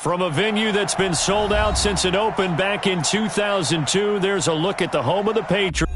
From a venue that's been sold out since it opened back in 2002, there's a look at the home of the Patriots.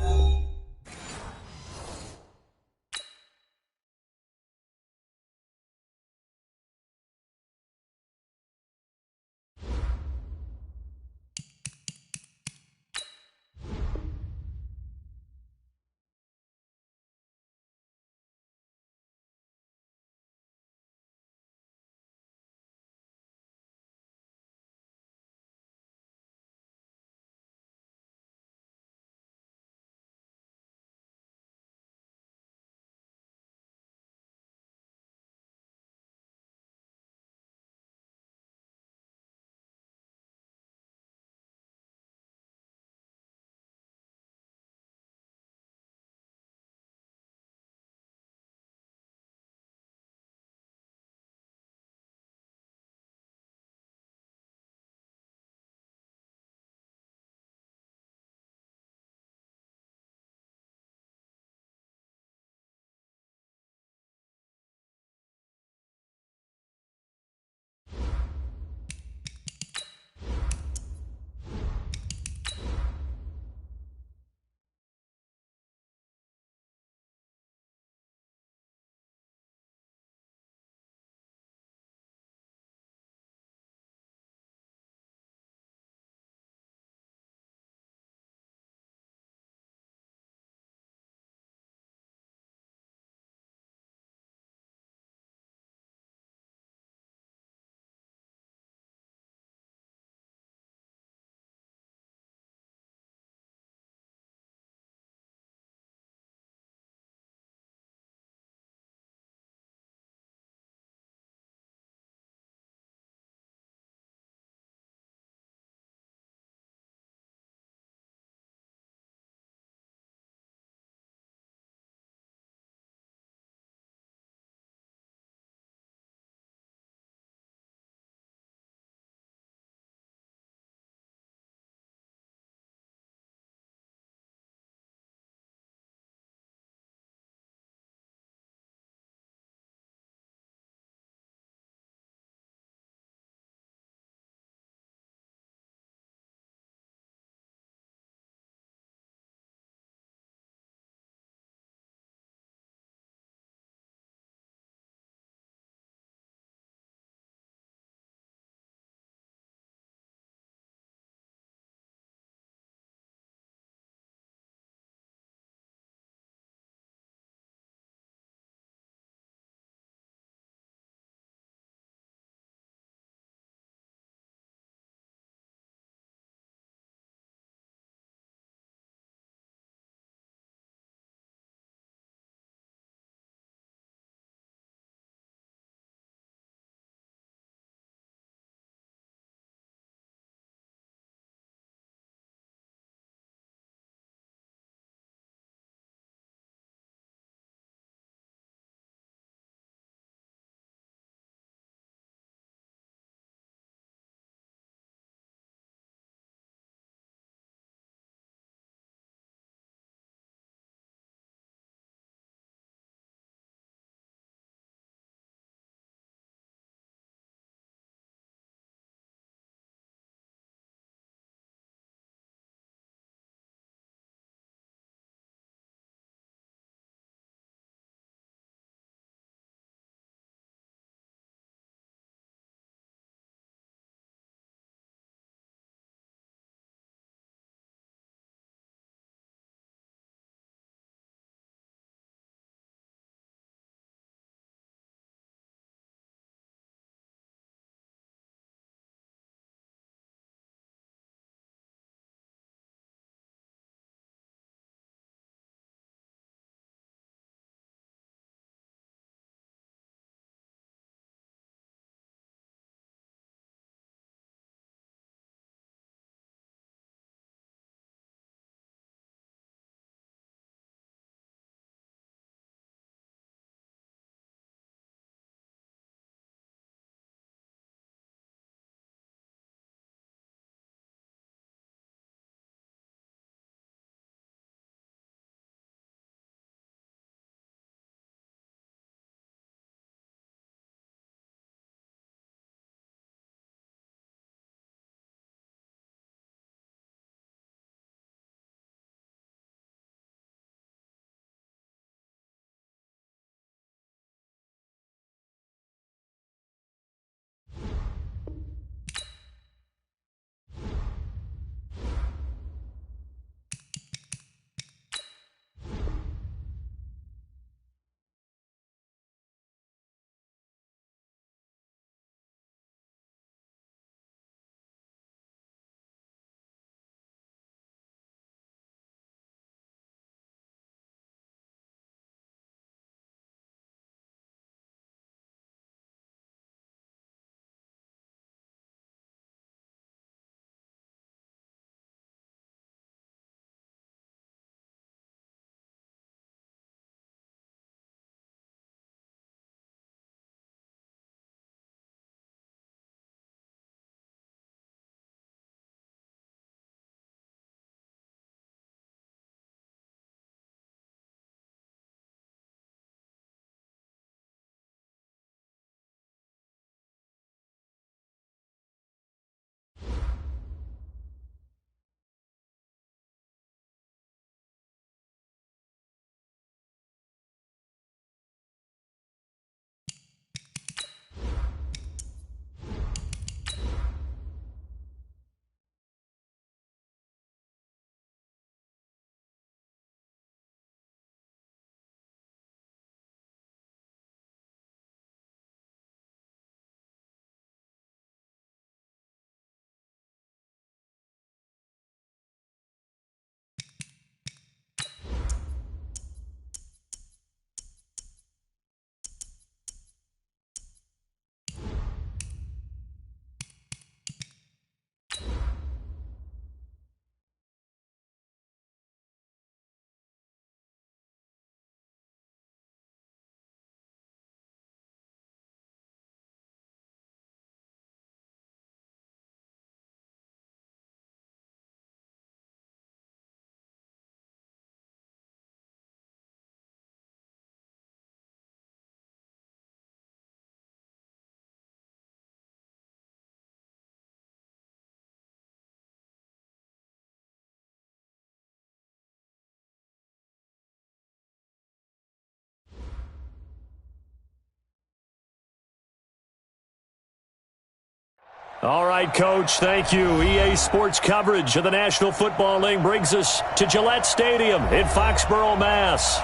All right, Coach, thank you. EA Sports coverage of the National Football League brings us to Gillette Stadium in Foxborough, Mass.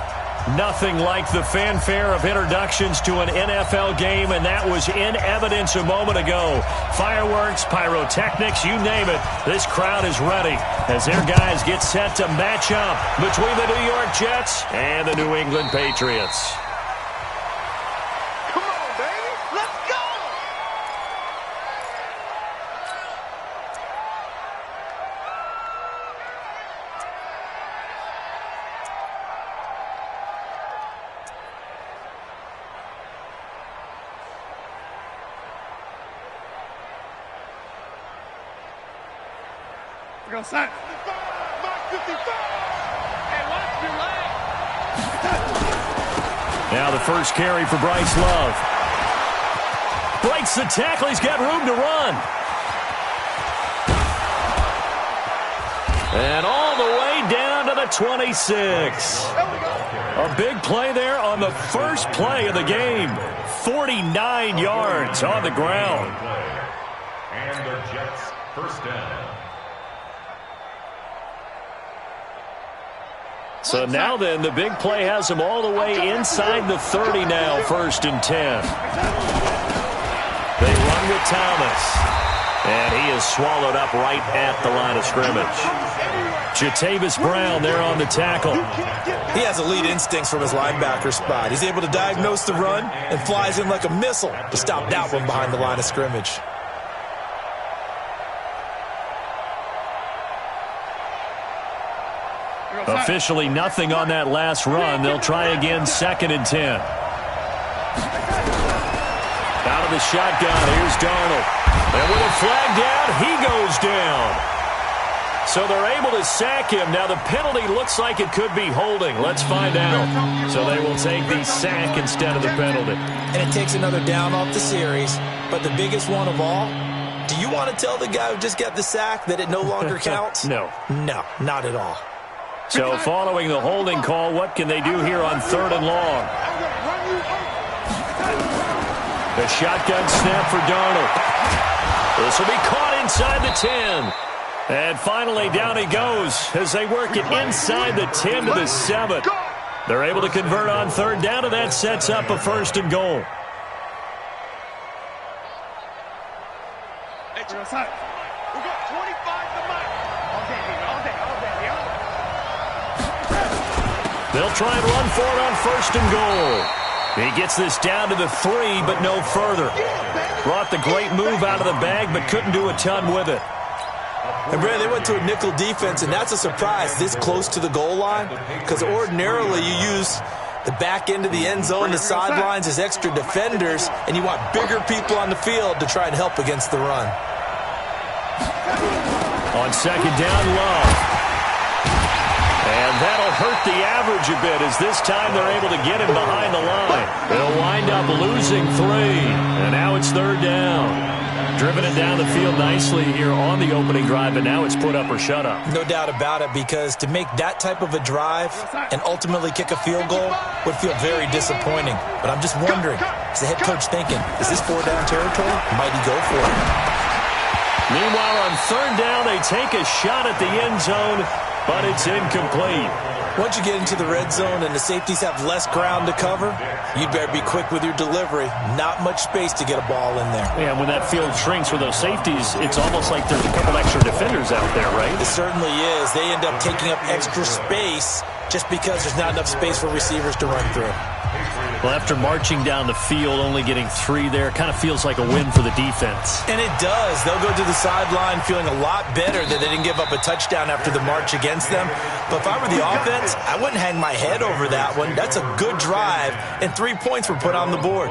Nothing like the fanfare of introductions to an NFL game, and that was in evidence a moment ago. Fireworks, pyrotechnics, you name it. This crowd is ready as their guys get set to match up between the New York Jets and the New England Patriots. Go side. Now the first carry for Bryce Love. Breaks the tackle. He's got room to run. And all the way down to the 26. A big play there on the first play of the game. 49 yards on the ground. And the Jets first down. So now then, the big play has them all the way inside the 30 now, 1st and 10. They run with Thomas. And he is swallowed up right at the line of scrimmage. Jatavis Brown there on the tackle. He has elite instincts from his linebacker spot. He's able to diagnose the run and flies in like a missile to stop that one behind the line of scrimmage. Officially nothing on that last run. They'll try again, 2nd and 10. Out of the shotgun, here's Darnold. And with a flag down, he goes down. So they're able to sack him. Now the penalty looks like it could be holding. Let's find out. So they will take the sack instead of the penalty. And it takes another down off the series. But the biggest one of all, do you want to tell the guy who just got the sack that it no longer counts? No. No, not at all. So following the holding call, what can they do here on 3rd and long? The shotgun snap for Darnold. This will be caught inside the 10. And finally down he goes as they work it inside the 10 to the 7. They're able to convert on 3rd down, and that sets up a 1st and goal. They'll try and run for it on 1st and goal. He gets this down to the 3, but no further. Brought the great move out of the bag, but couldn't do a ton with it. And, Brad, they went to a nickel defense, and that's a surprise this close to the goal line, because ordinarily you use the back end of the end zone, the sidelines as extra defenders, and you want bigger people on the field to try and help against the run. On 2nd down, Love. And that'll hurt the average a bit as this time they're able to get him behind the line. They'll wind up losing 3. And now it's 3rd down. Driven it down the field nicely here on the opening drive, but now it's put up or shut up. No doubt about it, because to make that type of a drive and ultimately kick a field goal would feel very disappointing. But I'm just wondering, is the head coach thinking, is this 4-down territory? Might he go for it? Meanwhile, on 3rd down, they take a shot at the end zone, but it's incomplete. Once you get into the red zone and the safeties have less ground to cover, you'd better be quick with your delivery. Not much space to get a ball in there. Yeah, when that field shrinks with those safeties, it's almost like there's a couple extra defenders out there, right? It certainly is. They end up taking up extra space just because there's not enough space for receivers to run through. Well, after marching down the field, only getting 3 there, kind of feels like a win for the defense. And it does. They'll go to the sideline feeling a lot better that they didn't give up a touchdown after the march against them. But if I were the offense, I wouldn't hang my head over that one. That's a good drive, and 3 points were put on the board.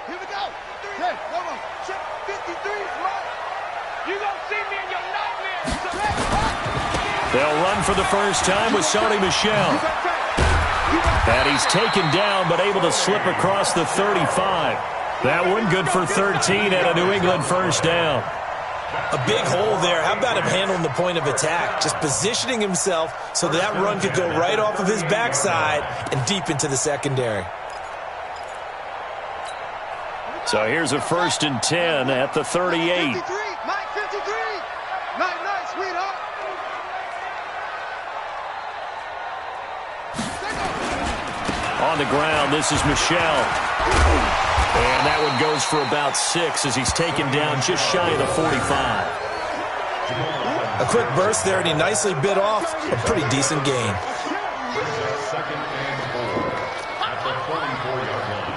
Here we go. Hey, come on. Check 53 is mine. You gonna see me in your nightmares. They'll run for the first time with Sony Michel. And he's taken down, but able to slip across the 35. That one good for 13 and a New England 1st down. A big hole there. How about him handling the point of attack? Just positioning himself so that run could go right off of his backside and deep into the secondary. So here's a 1st and 10 at the 38. 53, Mike 53. Night, sweetheart. On the ground, this is Michelle. And that one goes for about 6 as he's taken down just shy of the 45. A quick burst there, and he nicely bit off a pretty decent gain. Second and 4 at the 44-yard line.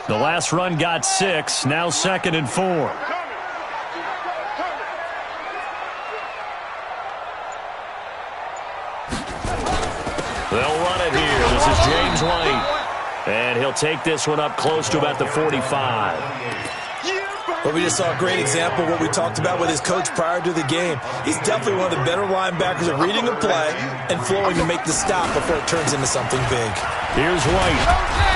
The last run got 6, now 2nd and 4. They'll run it here. This is James White. And he'll take this one up close to about the 45. But we just saw a great example of what we talked about with his coach prior to the game. He's definitely one of the better linebackers at reading the play and flowing to make the stop before it turns into something big. Here's White.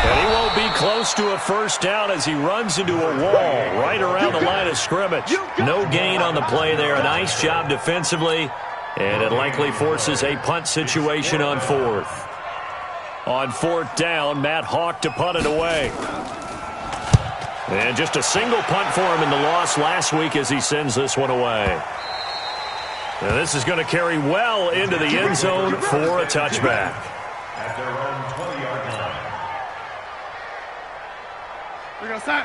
And he won't be close to a 1st down as he runs into a wall right around the line of scrimmage. No gain on the play there. A nice job defensively. And it likely forces a punt situation on 4th. On 4th down, Matt Hawk to punt it away. And just a single punt for him in the loss last week as he sends this one away. And this is going to carry well into the end zone for a touchback. At their own 20-yard line.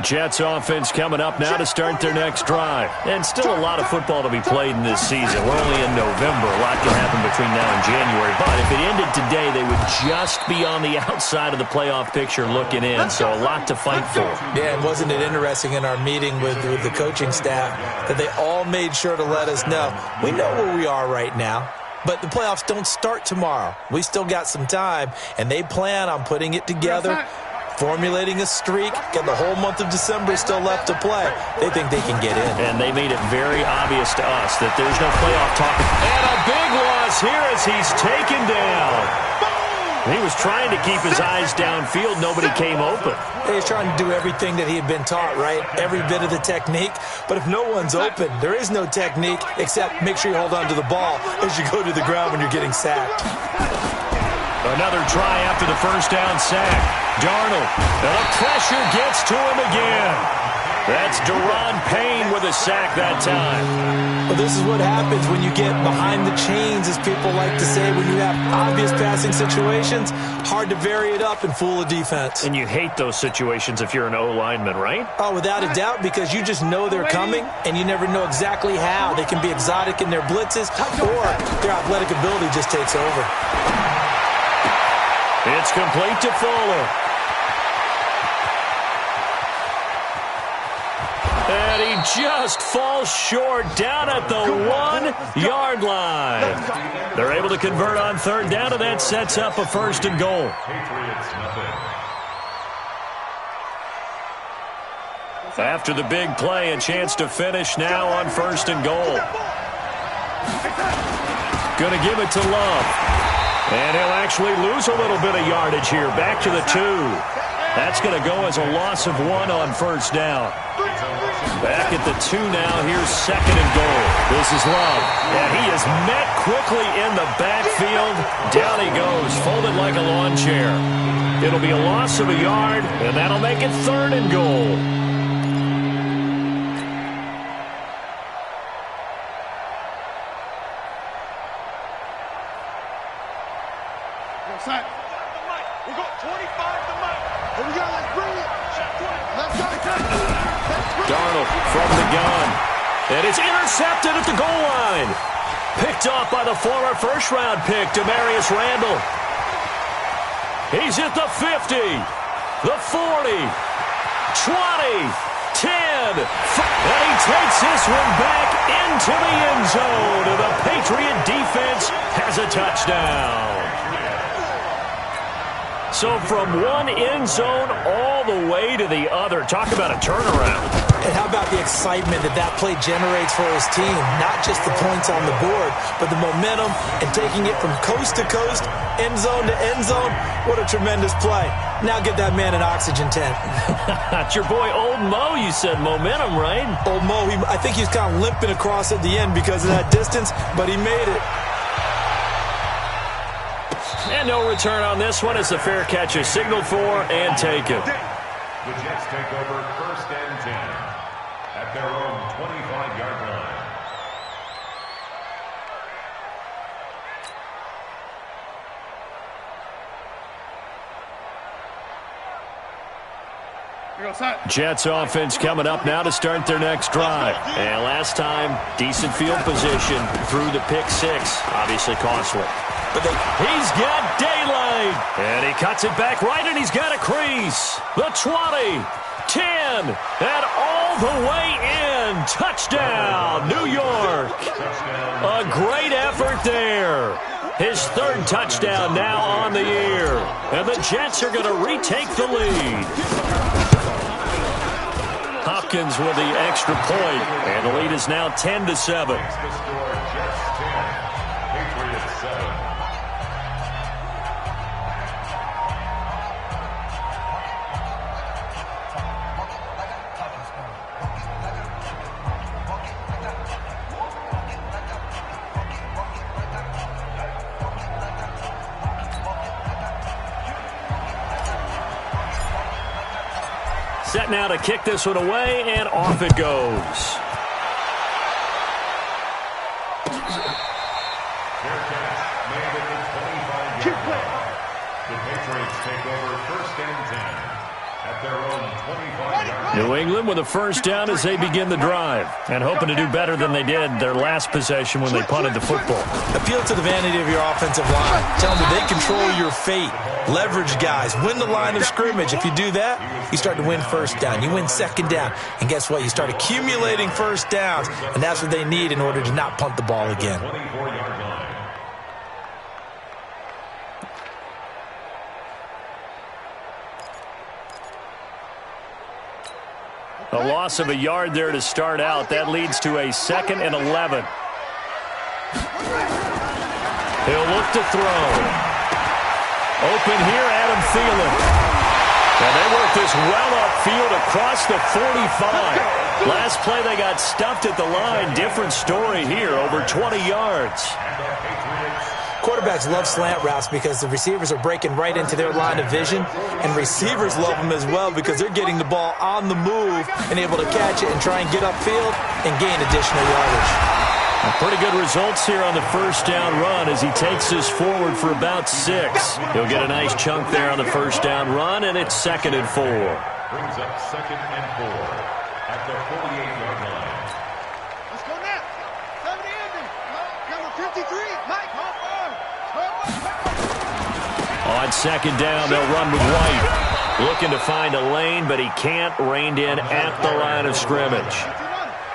Jets offense coming up now to start their next drive. And still a lot of football to be played in this season. We're only in November. A lot can happen between now and January. But if it ended today, they would just be on the outside of the playoff picture looking in. So a lot to fight for. Yeah, and wasn't it interesting in our meeting with the coaching staff that they all made sure to let us know, we know where we are right now. But the playoffs don't start tomorrow. We still got some time, and they plan on putting it together, formulating a streak, and the whole month of December is still left to play. They think they can get in. And they made it very obvious to us that there's no playoff talk. And a big loss here as he's taken down. He was trying to keep his eyes downfield. Nobody came open. He was trying to do everything that he had been taught, right? Every bit of the technique. But if no one's open, there is no technique except make sure you hold on to the ball as you go to the ground when you're getting sacked. Another try after the 1st down sack. Darnold. And the pressure gets to him again. That's Deron Payne with a sack that time. Well, this is what happens when you get behind the chains, as people like to say, when you have obvious passing situations. Hard to vary it up and fool a defense. And you hate those situations if you're an O-lineman, right? Oh, without a doubt, because you just know they're coming, and you never know exactly how. They can be exotic in their blitzes, or their athletic ability just takes over. It's complete to Fuller. And he just falls short down at the 1-yard line. They're able to convert on 3rd down, and that sets up a 1st and goal. Patriots nothing. After the big play, a chance to finish now on 1st and goal. Going to give it to Love. And he'll actually lose a little bit of yardage here. Back to the 2. That's going to go as a loss of 1 on 1st down. Back at the 2 now. Here's 2nd and goal. This is Love. And he is met quickly in the backfield. Down he goes, folded like a lawn chair. It'll be a loss of a yard, and that'll make it 3rd and goal. We got 25 to Mike. Here we go, let's bring it. Let's go. Darnold from the gun. And it's intercepted at the goal line. Picked off by the former 1st-round pick, Demarius Randall. He's at the 50, the 40, 20, 10. And he takes this one back into the end zone. And the Patriot defense has a touchdown. So from one end zone all the way to the other. Talk about a turnaround. And how about the excitement that play generates for his team? Not just the points on the board, but the momentum and taking it from coast to coast, end zone to end zone. What a tremendous play. Now get that man an oxygen tent. It's your boy Old Mo, you said. Momentum, right? Old Mo, I think he's kind of limping across at the end because of that distance, but he made it. And no return on this one as the fair catch is signaled for and taken. The Jets take over 1st and 10 at their own 25-yard line. Jets offense coming up now to start their next drive. And last time, decent field position through the pick six. Obviously costly. But he's got daylight. And he cuts it back right, and he's got a crease. The 20, 10, and all the way in. Touchdown, New York. A great effort there. His 3rd touchdown now on the year. And the Jets are going to retake the lead. Hopkins with the extra point, and the lead is now 10-7. The score, Jets 10, Patriots 7. Set now to kick this one away, and off it goes. Fair catch made at the 25-yard line. The Patriots take over 1st and 10 at their own 25-yard line. New England with a first down as they begin the drive, and hoping to do better than they did their last possession when they punted the football. Appeal to the vanity of your offensive line. Tell them that they control your fate. Leverage guys. Win the line of scrimmage. If you do that, you start to win first down. You win 2nd down. And guess what? You start accumulating first downs. And that's what they need in order to not punt the ball again. 24-yard line. A loss of a yard there to start out. That leads to a 2nd and 11. He'll look to throw. Open here, Adam Thielen. And they work this well upfield across the 45. Last play, they got stuffed at the line. Different story here, over 20 yards. Quarterbacks love slant routes because the receivers are breaking right into their line of vision, and receivers love them as well because they're getting the ball on the move and able to catch it and try and get upfield and gain additional yardage. Pretty good results here on the first down run as he takes this forward for about 6. He'll get a nice chunk there on the first down run, and it's 2nd and 4. Brings up 2nd and 4 at the 48-yard line. Let's go now. 70 ending. Number 53, Mike. On 2nd down, they'll run with White. Looking to find a lane, but he can't. Reined in at the line of scrimmage.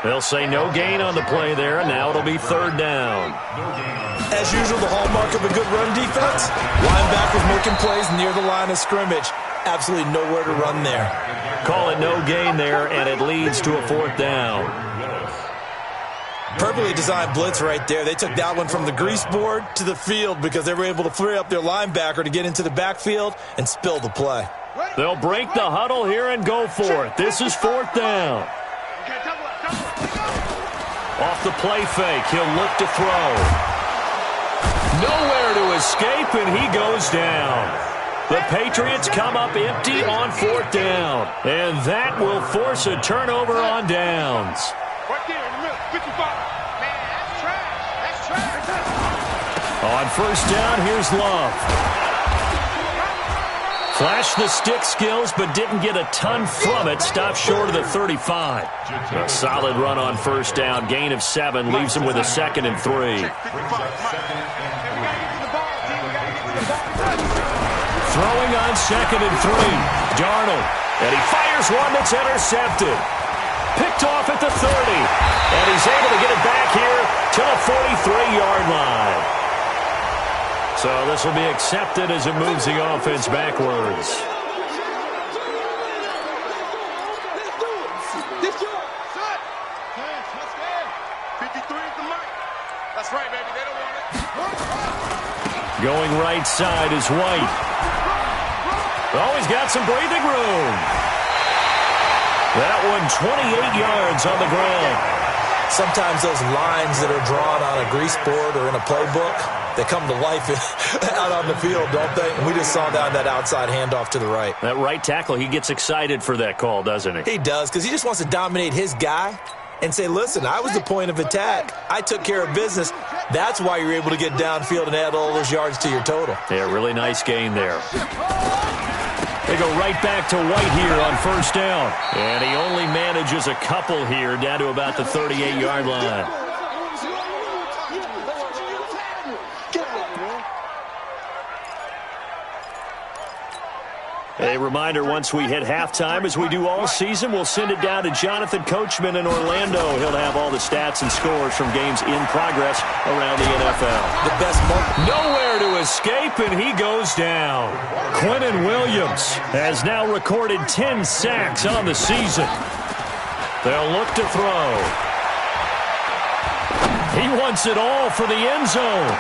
They'll say no gain on the play there, and now it'll be 3rd down. As usual, the hallmark of a good run defense, linebackers making plays near the line of scrimmage. Absolutely nowhere to run there. Call it no gain there, and it leads to a 4th down. Perfectly designed blitz right there. They took that one from the grease board to the field because they were able to free up their linebacker to get into the backfield and spill the play. They'll break the huddle here and go for it. This is 4th down. Off the play fake, he'll look to throw. Nowhere to escape, and he goes down. The Patriots come up empty on 4th down, and that will force a turnover on downs. Right there in the middle, 55. Man, that's trash. That's trash. On 1st down, here's Love. Flashed the stick skills, but didn't get a ton from it. Stopped short of the 35. A solid run on 1st down. Gain of 7 leaves him with a 2nd and 3. Throwing on 2nd and 3. Darnold. And he fires one that's intercepted. Picked off at the 30. And he's able to get it back here to the 43-yard line. So this will be accepted as it moves the offense backwards. Going right side is White. Oh, he's got some breathing room. That one 28 yards on the ground. Sometimes those lines that are drawn on a grease board or in a playbook, they come to life out on the field, don't they? And we just saw that outside handoff to the right. That right tackle, he gets excited for that call, doesn't he? He does, because he just wants to dominate his guy and say, listen, I was the point of attack. I took care of business. That's why you're able to get downfield and add all those yards to your total. Yeah, really nice gain there. They go right back to White here on first down. And he only manages a couple here down to about the 38-yard line. A reminder, once we hit halftime, as we do all season, we'll send it down to Jonathan Coachman in Orlando. He'll have all the stats and scores from games in progress around the NFL. The best moment. Nowhere to escape, and he goes down. Quinnen Williams has now recorded 10 sacks on the season. They'll look to throw. He wants it all for the end zone.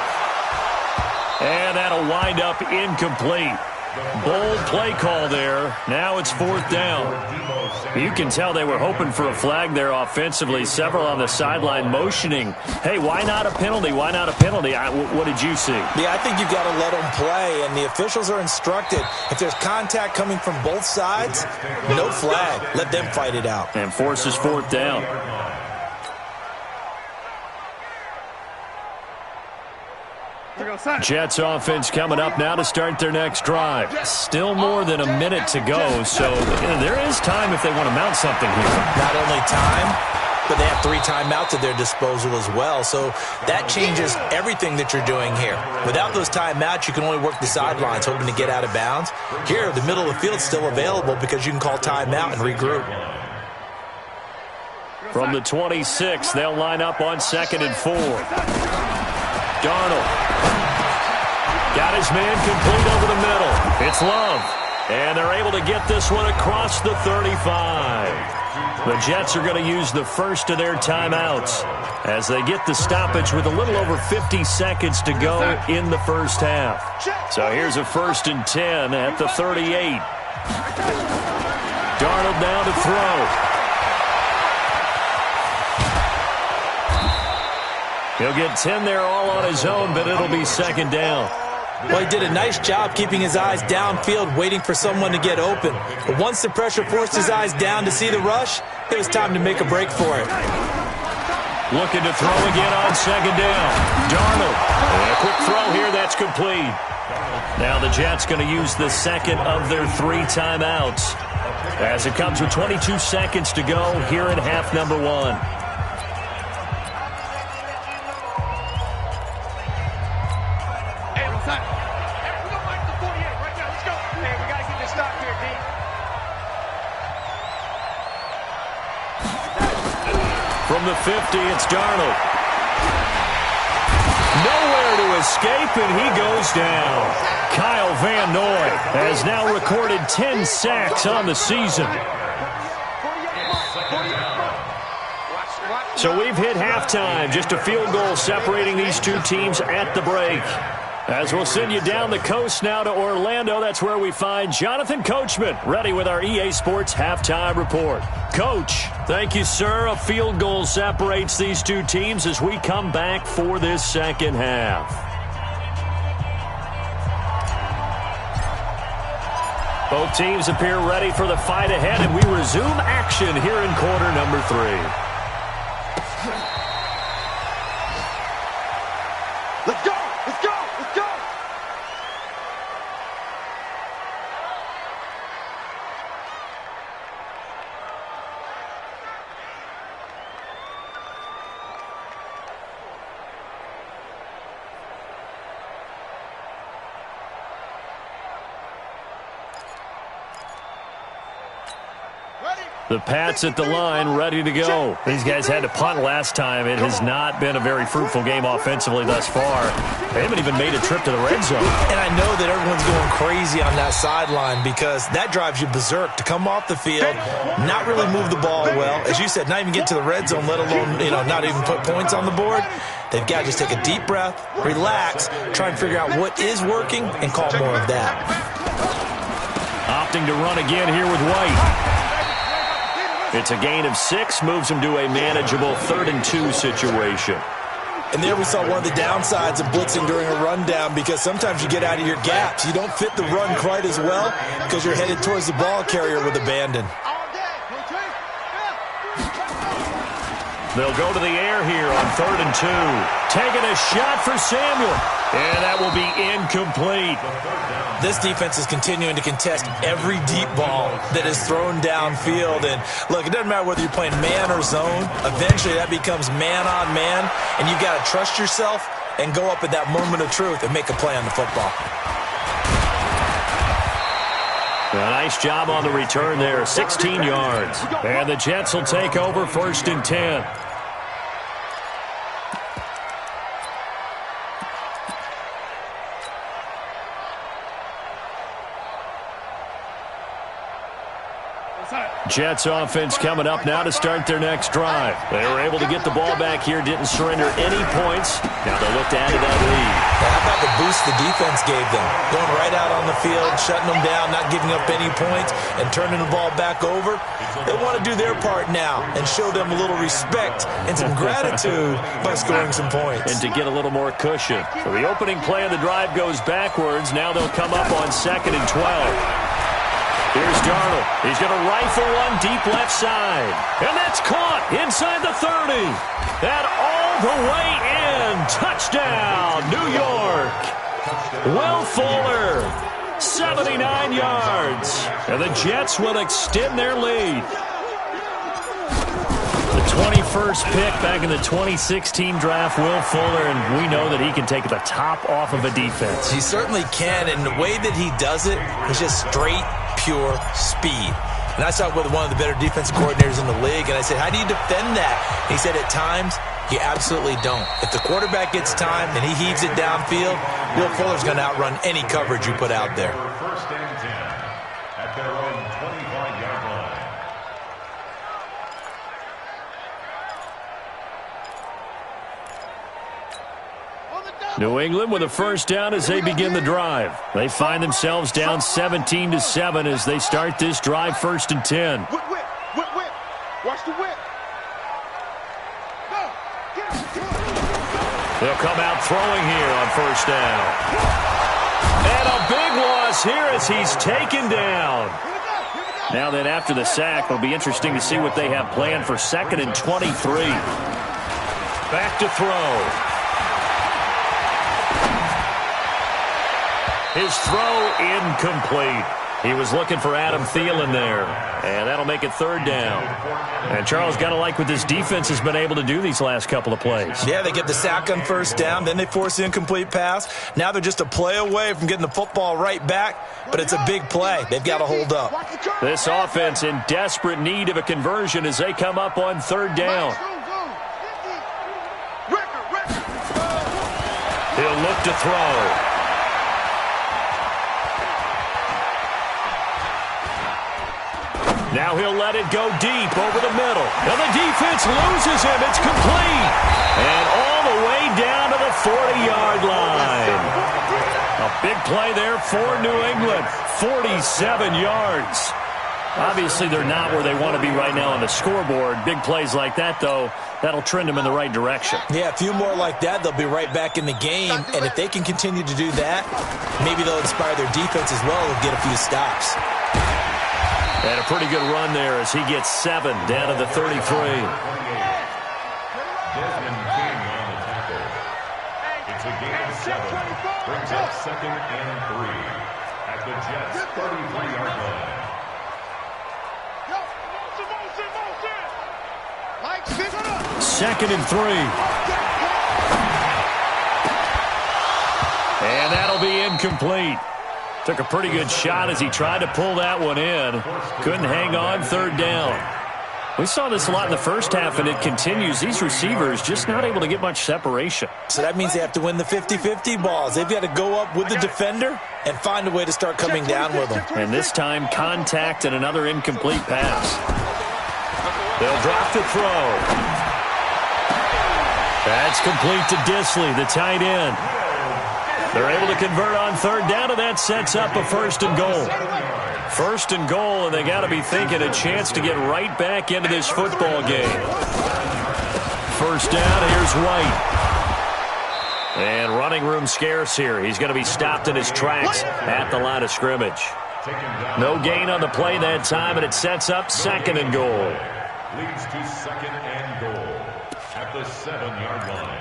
And that'll wind up incomplete. Bold play call there. Now it's fourth down. You can tell they were hoping for a flag there offensively. Several on the sideline motioning. Hey, why not a penalty? Why not a penalty? What did you see? Yeah, I think you've got to let them play, and the officials are instructed. If there's contact coming from both sides, no flag. Let them fight it out. And forces fourth down. Jets offense coming up now to start their next drive. Still more than a minute to go, so there is time if they want to mount something here. Not only time, but they have 3 timeouts at their disposal as well, so that changes everything that you're doing here. Without those timeouts, you can only work the sidelines, hoping to get out of bounds. Here, the middle of the field is still available because you can call timeout and regroup. From the 26, they'll line up on 2nd and 4. Darnold. Got his man complete over the middle. It's Love. And they're able to get this one across the 35. The Jets are going to use the first of their timeouts as they get the stoppage with a little over 50 seconds to go in the first half. So here's a 1st and 10 at the 38. Darnold down to throw. He'll get 10 there all on his own, but it'll be 2nd down. Well, he did a nice job keeping his eyes downfield, waiting for someone to get open. But once the pressure forced his eyes down to see the rush, it was time to make a break for it. Looking to throw again on 2nd down. Darnold. And a quick throw here, that's complete. Now the Jets going to use the second of their 3 timeouts as it comes with 22 seconds to go here in half number 1. From the 50, it's Darnold. Nowhere to escape, and he goes down. Kyle Van Noy has now recorded 10 sacks on the season. So we've hit halftime. Just a field goal separating these two teams at the break. As we'll send you down the coast now to Orlando, that's where we find Jonathan Coachman, ready with our EA Sports Halftime Report. Coach, thank you, sir. A field goal separates these two teams as we come back for this second half. Both teams appear ready for the fight ahead, and we resume action here in quarter number 3. Let's go! Let's go! Let's go! The Pats at the line, ready to go. These guys had to punt last time. It has not been a very fruitful game offensively thus far. They haven't even made a trip to the red zone. And I know that everyone's going crazy on that sideline because that drives you berserk to come off the field, not really move the ball well. As you said, not even get to the red zone, let alone, not even put points on the board. They've got to just take a deep breath, relax, try and figure out what is working, and call more of that. Opting to run again here with White. It's a gain of 6, moves him to a manageable 3rd and 2 situation. And there we saw one of the downsides of blitzing during a rundown because sometimes you get out of your gaps. You don't fit the run quite as well because you're headed towards the ball carrier with abandon. They'll go to the air here on 3rd and 2. Taking a shot for Samuel. And that will be incomplete. This defense is continuing to contest every deep ball that is thrown downfield. And, look, it doesn't matter whether you're playing man or zone. Eventually that becomes man on man. And you've got to trust yourself and go up at that moment of truth and make a play on the football. A nice job on the return there, 16 yards. And the Jets will take over 1st and 10. Jets offense coming up now to start their next drive. They were able to get the ball back here, didn't surrender any points. Now they'll look to add to that lead. How about the boost the defense gave them? Going right out on the field, shutting them down, not giving up any points, and turning the ball back over. They want to do their part now and show them a little respect and some gratitude by scoring some points. And to get a little more cushion. So the opening play of the drive goes backwards. Now they'll come up on 2nd and 12. Here's Darnold. He's going to rifle one deep left side. And that's caught inside the 30. And all the way in. Touchdown, New York. Will Fuller, 79 yards. And the Jets will extend their lead. The 21st pick back in the 2016 draft, Will Fuller, and we know that he can take the top off of a defense. He certainly can, and the way that he does it is just straight, pure speed. And I saw it with one of the better defensive coordinators in the league, and I said, how do you defend that? And he said, at times, you absolutely don't. If the quarterback gets time and he heaves it downfield, Will Fuller's going to outrun any coverage you put out there. 1st and 10 at their own 25-yard line. New England with a 1st down as they begin the drive. They find themselves down 17-7 as they start this drive 1st and 10. Whip. Watch the whip. Go. They'll come out throwing here on 1st down. And a big loss here as he's taken down. Now then, after the sack, it'll be interesting to see what they have planned for 2nd and 23. Back to throw. His throw incomplete. He was looking for Adam Thielen there. And that'll make it 3rd down. And Charles, got to like what this defense has been able to do these last couple of plays. Yeah, they get the sack on 1st down. Then they force the incomplete pass. Now they're just a play away from getting the football right back. But it's a big play. They've got to hold up. This offense in desperate need of a conversion as they come up on 3rd down. He'll look to throw. Now he'll let it go deep over the middle. And the defense loses him. It's complete. And all the way down to the 40-yard line. A big play there for New England. 47 yards. Obviously, they're not where they want to be right now on the scoreboard. Big plays like that, though, that'll trend them in the right direction. Yeah, a few more like that, they'll be right back in the game. And if they can continue to do that, maybe they'll inspire their defense as well and get a few stops. And a pretty good run there as he gets 7 down to the 33. Desmond King on the tackle. It's a gain of 7. Brings up 2nd and 3 at the Jets' 33-yard line. 2nd and 3. And that'll be incomplete. Took a pretty good shot as he tried to pull that one in. Couldn't hang on, third down. We saw this a lot in the first half, and it continues. These receivers just not able to get much separation. So that means they have to win the 50-50 balls. They've got to go up with the defender and find a way to start coming down with them. And this time, contact and another incomplete pass. They'll drop the throw. That's complete to Disley, the tight end. They're able to convert on third down, and that sets up a first and goal. First and goal, and they got to be thinking a chance to get right back into this football game. First down, here's White. And running room scarce here. He's going to be stopped in his tracks at the line of scrimmage. No gain on the play that time, and it sets up second and goal. Leads to second and goal at the 7-yard line.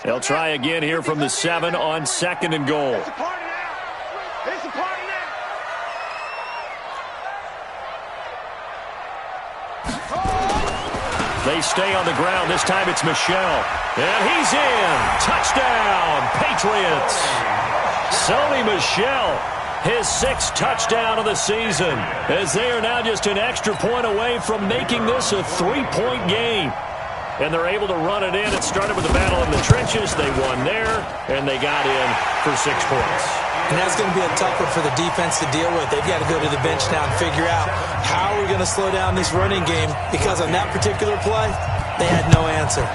They'll try again here from the 7 on second and goal. It's a party now. It's a party now. They stay on the ground. This time it's Michel. And he's in. Touchdown, Patriots. Sony Michel, his 6th touchdown of the season, as they are now just an extra point away from making this a 3-point game. And they're able to run it in. It started with a battle in the trenches. They won there, and they got in for 6 points. And that's going to be a tough one for the defense to deal with. They've got to go to the bench now and figure out how we're going to slow down this running game, because on that particular play, they had no answer.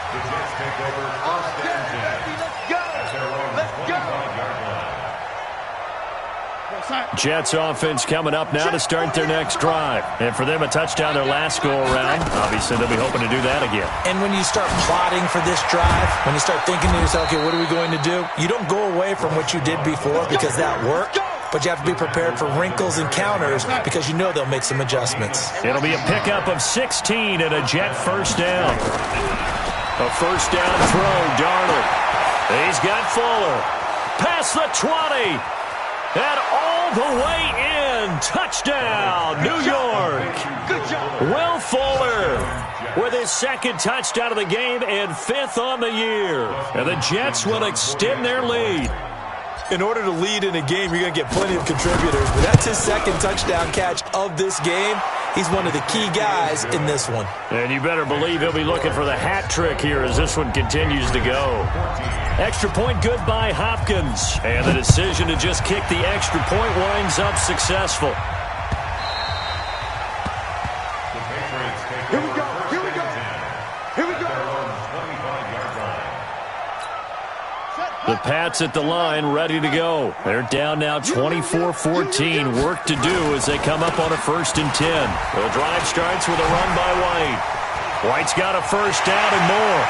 The Jets take over first and 10. Let's go. At their own Let's go. 25-yard line. Jets offense coming up now to start their next drive. And for them, a touchdown their last go-around. Obviously, they'll be hoping to do that again. And when you start plotting for this drive, when you start thinking to yourself, okay, what are we going to do? You don't go away from what you did before because that worked, but you have to be prepared for wrinkles and counters because you know they'll make some adjustments. It'll be a pickup of 16 and a Jet first down. A first down throw, Darnold. He's got Fuller. Past the 20. And all the way in. Touchdown, New York. Will Fuller with his 2nd touchdown of the game and 5th on the year. And the Jets will extend their lead. In order to lead in a game, you're going to get plenty of contributors. But that's his 2nd touchdown catch of this game. He's one of the key guys in this one. And you better believe he'll be looking for the hat trick here as this one continues to go. Extra point good by Hopkins. And the decision to just kick the extra point winds up successful. The Patriots take Here we over go. Here we first go. and 10. Here we At go. their own 25-yard line. The Pats at the line, ready to go. They're down now 24-14. Work to do as they come up on a first and 10. The drive starts with a run by White. White's got a first down and more.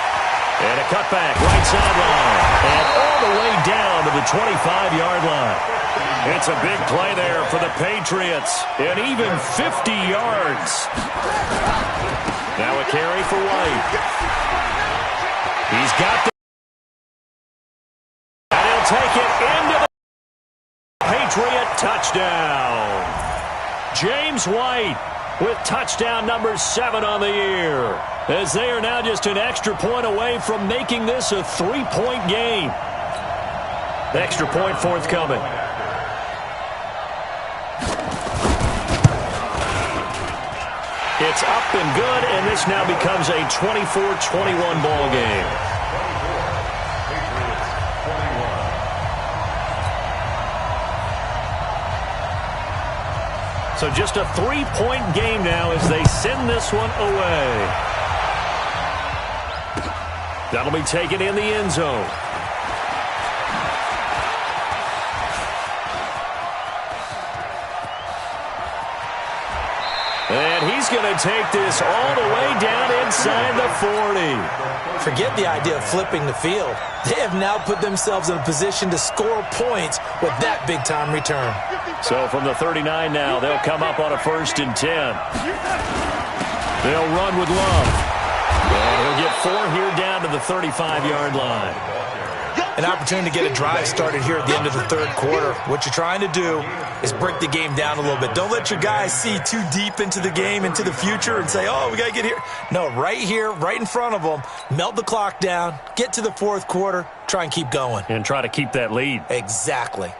And a cutback, right sideline. And all the way down to the 25-yard line. It's a big play there for the Patriots. And even 50 yards. Now a carry for White. He's got the... take it into the Patriot touchdown. James White with touchdown number 7 on the year, as they are now just an extra point away from making this a 3-point game. Extra point forthcoming. It's up and good, and this now becomes a 24-21 ball game. So just a 3-point game now as they send this one away. That'll be taken in the end zone. And he's going to take this all the way down inside the 40. Forget the idea of flipping the field. They have now put themselves in a position to score points with that big-time return. So from the 39 now, they'll come up on a first and 10. They'll run with Love. And he'll get 4 here down to the 35-yard line. an opportunity to get a drive started here at the end of the third quarter. What you're trying to do is break the game down a little bit. Don't let your guys see too deep into the game, into the future, and say, oh, we got to get here. No, right here, right in front of them, melt the clock down, get to the fourth quarter, try and keep going. And try to keep that lead. Exactly.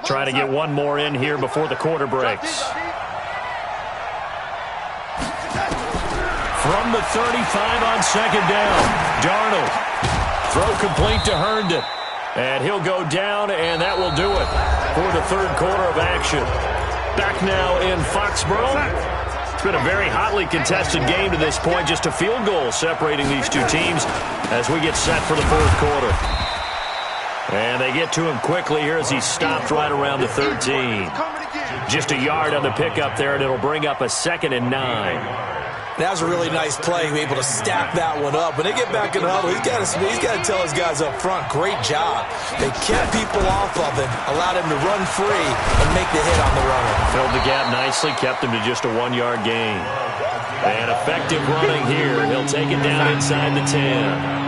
Try to get one more in here before the quarter breaks. From the 35 on second down, Darnold. Throw complete to Herndon. And he'll go down, and that will do it for the third quarter of action. Back now in Foxborough. It's been a very hotly contested game to this point. Just a field goal separating these two teams as we get set for the fourth quarter. And they get to him quickly here as he's stopped right around the 13. Just a yard on the pickup there, and it'll bring up a 2nd and 9. That was a really nice play, able to stack that one up. When they get back in the huddle, he's got to tell his guys up front, great job. They kept people off of him, allowed him to run free and make the hit on the runner. Filled the gap nicely, kept him to just a 1-yard gain. And effective running here. He'll take it down inside the 10.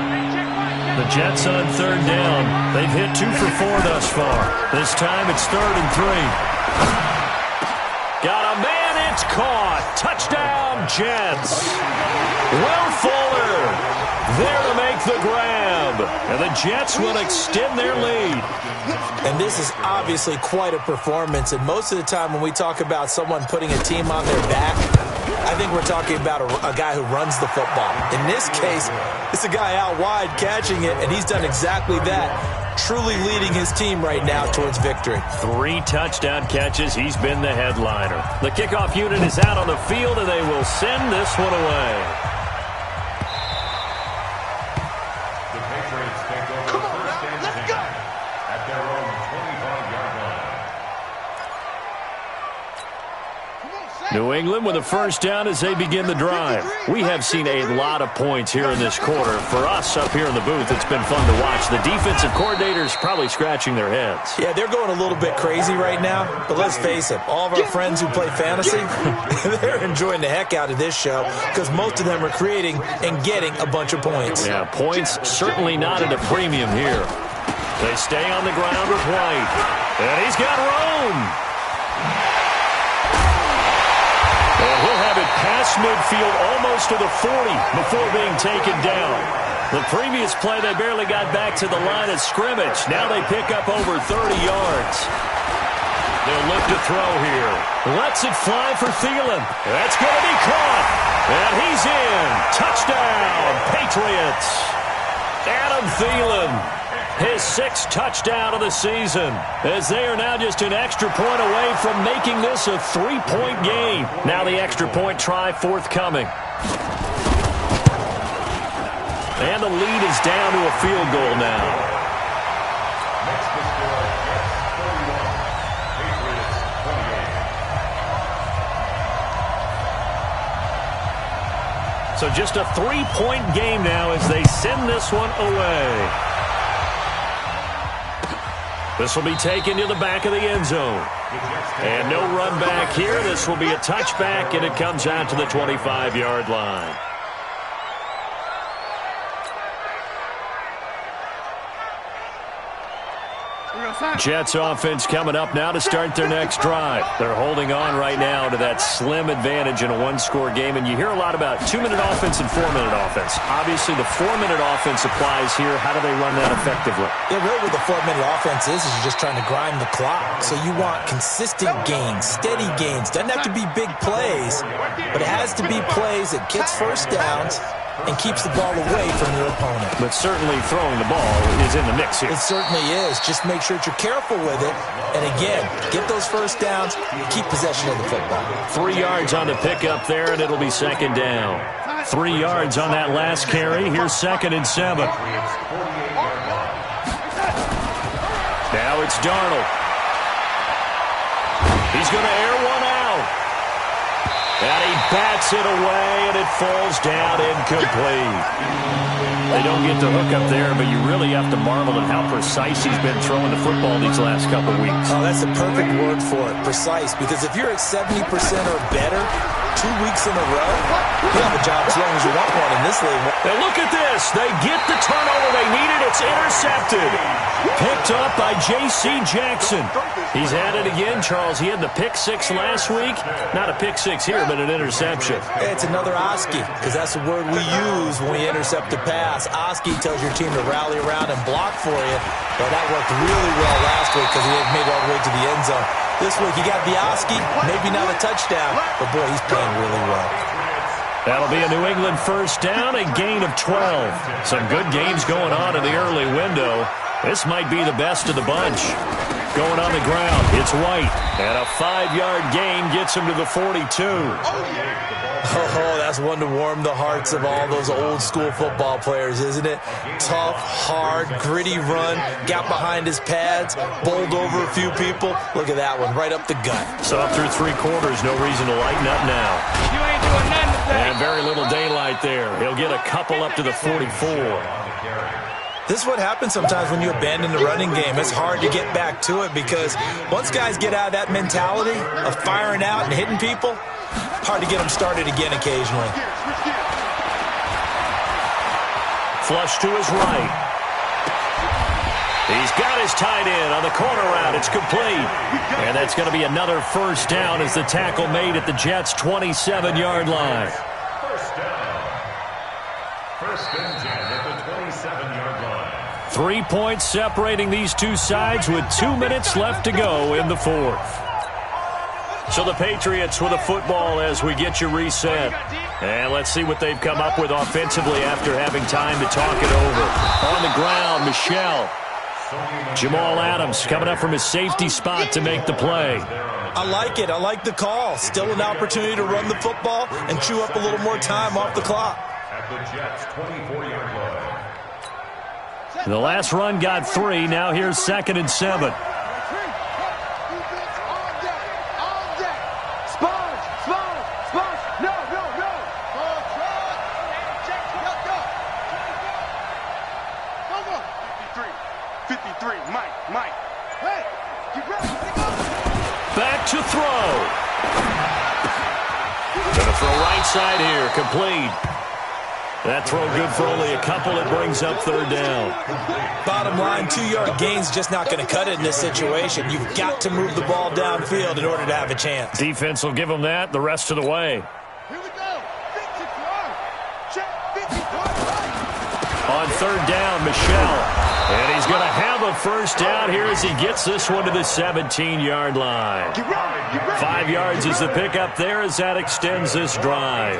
The Jets on third down. They've hit 2 for 4 thus far. This time it's 3rd and 3. Got a man, it's caught. Touchdown, Jets. Will Fuller there to make the grab. And the Jets will extend their lead. And this is obviously quite a performance. And most of the time when we talk about someone putting a team on their back, I think we're talking about a guy who runs the football. In this case, it's a guy out wide catching it, and he's done exactly that, truly leading his team right now towards victory. 3 touchdown catches. He's been the headliner. The kickoff unit is out on the field, and they will send this one away. The Patriots take over first and 10 at their own 25-yard line. New England with a first down as they begin the drive. We have seen a lot of points here in this quarter. For us up here in the booth, it's been fun to watch. The defensive coordinators probably scratching their heads. Yeah, they're going a little bit crazy right now, but let's face it, all of our friends who play fantasy, they're enjoying the heck out of this show because most of them are creating and getting a bunch of points. Yeah, points certainly not at a premium here. They stay on the ground with White. And he's got Rome. And he'll have it past midfield almost to the 40 before being taken down. The previous play, they barely got back to the line of scrimmage. Now they pick up over 30 yards. They'll look to throw here. Lets it fly for Thielen. That's going to be caught. And he's in. Touchdown, Patriots. Adam Thielen. His 6th touchdown of the season, as they are now just an extra point away from making this a 3-point game. Now the extra point try forthcoming. And the lead is down to a field goal now. Next to score, Jets 31, Patriots 28. So just a 3-point game now as they send this one away. This will be taken to the back of the end zone. And no run back here. This will be a touchback, and it comes out to the 25-yard line. Jets offense coming up now to start their next drive. They're holding on right now to that slim advantage in a 1-score game. And you hear a lot about 2-minute offense and 4-minute offense. Obviously, the 4-minute offense applies here. How do they run that effectively? Yeah, really what the 4-minute offense is you're just trying to grind the clock. So you want consistent gains, steady gains. Doesn't have to be big plays, but it has to be plays that gets first downs and keeps the ball away from your opponent. But certainly throwing the ball is in the mix here. It certainly is. Just make sure that you're careful with it. And again, get those first downs, keep possession of the football. 3 yards on the pickup there, and it'll be 2nd down. 3 yards on that last carry. Here's 2nd and 7. Now it's Darnold. He's going to air one out. And he bats it away, and it falls down incomplete. They don't get the hook up there, but you really have to marvel at how precise he's been throwing the football these last couple weeks. Oh, that's the perfect word for it, precise. Because if you're at 70% or better, 2 weeks in a row? You have a job as long as you want one in this league. And look at this. They get the turnover they needed. It's intercepted. Picked up by J.C. Jackson. He's had it again, Charles. He had the pick six last week. Not a pick six here, but an interception. Hey, it's another Oski, because that's the word we use when we intercept a pass. Oski tells your team to rally around and block for you. Well, that worked really well last week because he had made it all the way to the end zone. This week, he got the Oski, maybe not a touchdown, but boy, he's playing really well. That'll be a New England first down, a gain of 12. Some good games going on in the early window. This might be the best of the bunch. Going on the ground, it's White. And a 5-yard gain gets him to the 42. Oh, that's one to warm the hearts of all those old-school football players, isn't it? Tough, hard, gritty run, got behind his pads, bowled over a few people. Look at that one, right up the gut. So up through 3 quarters, no reason to lighten up now. You ain't doing nothing today. And very little daylight there. He'll get a couple up to the 44. This is what happens sometimes when you abandon the running game. It's hard to get back to it because once guys get out of that mentality of firing out and hitting people, hard to get them started again occasionally. Flush to his right. He's got his tight end on the corner route. It's complete. And that's going to be another first down as the tackle made at the Jets' 27-yard line. First down. First and 10 at the 27-yard line. 3 points separating these two sides with 2 minutes left to go in the fourth. So the Patriots with a football as we get you reset. And let's see what they've come up with offensively after having time to talk it over. On the ground, Michel. Jamal Adams coming up from his safety spot to make the play. I like it. I like the call. Still an opportunity to run the football and chew up a little more time off the clock. At the Jets' 24-yard line. The last run got 3. Now here's 2nd and 7. Back to throw. Gonna throw right side here. Complete. That throw good for only a couple. It brings up 3rd down. Bottom line, 2-yard gain's just not going to cut it in this situation. You've got to move the ball downfield in order to have a chance. Defense will give them that the rest of the way. Here we go. 54. Check 54. On 3rd down, Michel. And he's going to have a first down here as he gets this one to the 17-yard line. 5 yards is the pickup there as that extends this drive.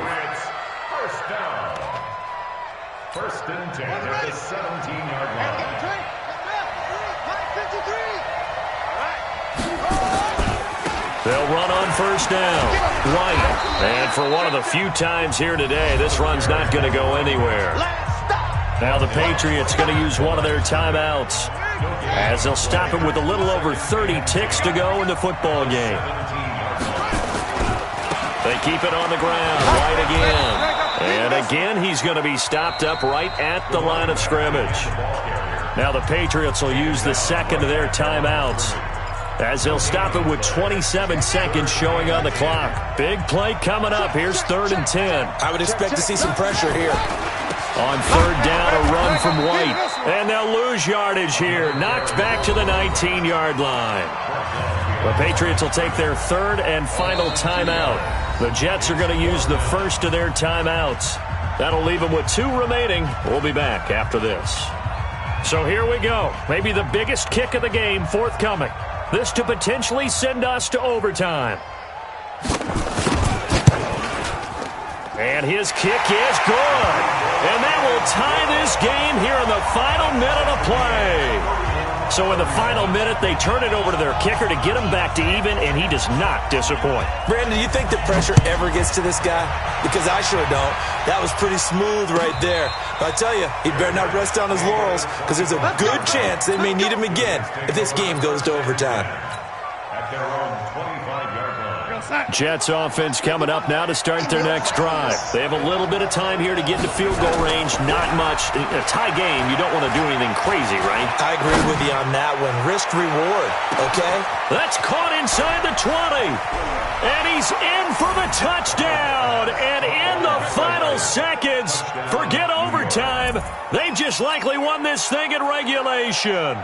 First down. First and 10 at the 17-yard line. They'll run on first down. White. And for one of the few times here today, this run's not going to go anywhere. Now the Patriots going to use one of their timeouts as they'll stop it with a little over 30 ticks to go in the football game. They keep it on the ground. White again. And again, he's going to be stopped up right at the line of scrimmage. Now the Patriots will use the second of their timeouts as they'll stop it with 27 seconds showing on the clock. Big play coming up. Here's 3rd and 10. I would expect to see some pressure here. On 3rd down, a run from White. And they'll lose yardage here. Knocked back to the 19-yard line. The Patriots will take their 3rd and final timeout. The Jets are going to use the first of their timeouts. That'll leave them with 2 remaining. We'll be back after this. So here we go. Maybe the biggest kick of the game forthcoming. This to potentially send us to overtime. And his kick is good. And that will tie this game here in the final minute of play. So in the final minute, they turn it over to their kicker to get him back to even, and he does not disappoint. Brandon, do you think the pressure ever gets to this guy? Because I sure don't. That was pretty smooth right there. But I tell you, he better not rest on his laurels because there's a good chance they may need him again if this game goes to overtime. At their own 25-yard line. Jets offense coming up now to start their next drive. They have a little bit of time here to get into field goal range. Not much. In a tie game, you don't want to do anything crazy, right? I agree with you on that one. Risk reward, okay? That's caught inside the 20. And he's in for the touchdown. And in the final seconds, forget overtime. They've just likely won this thing in regulation.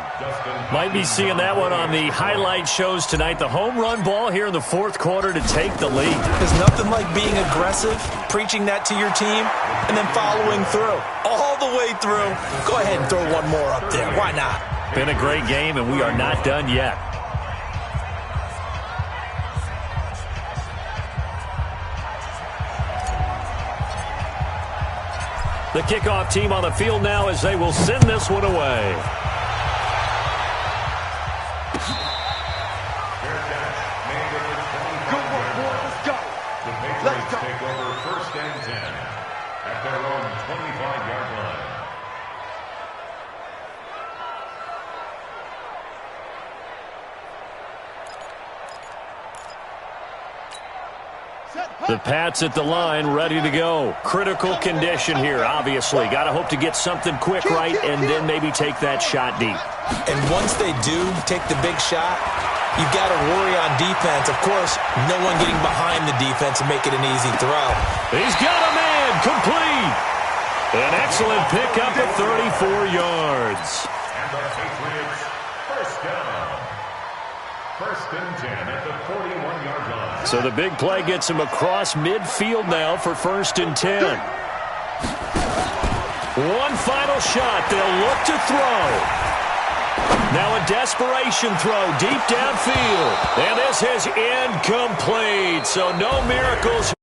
Might be seeing that one on the highlight shows tonight. The home run ball here in the fourth quarter to take the lead. There's nothing like being aggressive, preaching that to your team, and then following through. All the way through. Go ahead and throw one more up there. Why not? Been a great game, and we are not done yet. The kickoff team on the field now as they will send this one away. Good work, boys. Let's go. The Patriots take over 1st and 10 at their own 25-yard line. The Pats at the line, ready to go. Critical condition here, obviously. Got to hope to get something quick right and then maybe take that shot deep. And once they do take the big shot, you've got to worry on defense. Of course, no one getting behind the defense and make it an easy throw. He's got a man, complete. An excellent pickup of 34 yards. And the Patriots, 1st down. 1st and 10 at the 41-yard line. So the big play gets him across midfield now for 1st and 10. One final shot. They'll look to throw. Now a desperation throw deep downfield. And this is incomplete. So no miracles.